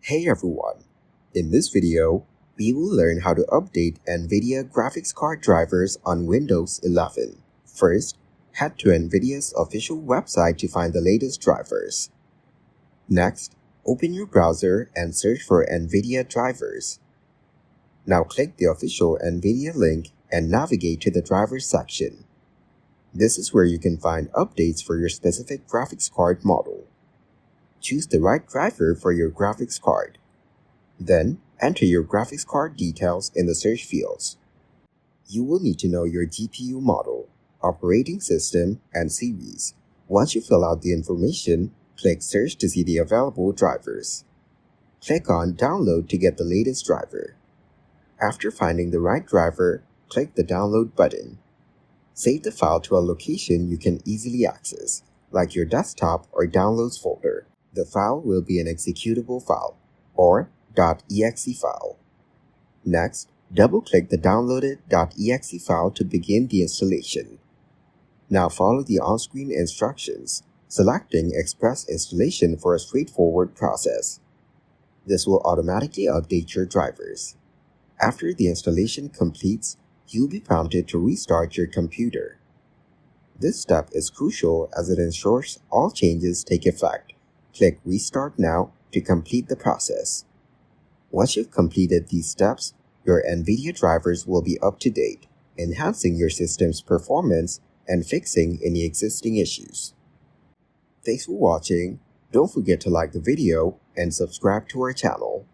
Hey everyone! In this video, we will learn how to update NVIDIA graphics card drivers on Windows 11. First, head to NVIDIA's official website to find the latest drivers. Next, open your browser and search for NVIDIA drivers. Now click the official NVIDIA link and navigate to the drivers section. This is where you can find updates for your specific graphics card model. Choose the right driver for your graphics card. Then, enter your graphics card details in the search fields. You will need to know your GPU model, operating system, and series. Once you fill out the information, click Search to see the available drivers. Click on Download to get the latest driver. After finding the right driver, click the Download button. Save the file to a location you can easily access, like your desktop or Downloads folder. The file will be an executable file, or .exe file. Next, double-click the downloaded .exe file to begin the installation. Now follow the on-screen instructions, selecting Express Installation for a straightforward process. This will automatically update your drivers. After the installation completes, you'll be prompted to restart your computer. This step is crucial as it ensures all changes take effect. Click Restart Now to complete the process. Once you've completed these steps, your NVIDIA drivers will be up to date, enhancing your system's performance and fixing any existing issues. Thanks for watching. Don't forget to like the video and subscribe to our channel.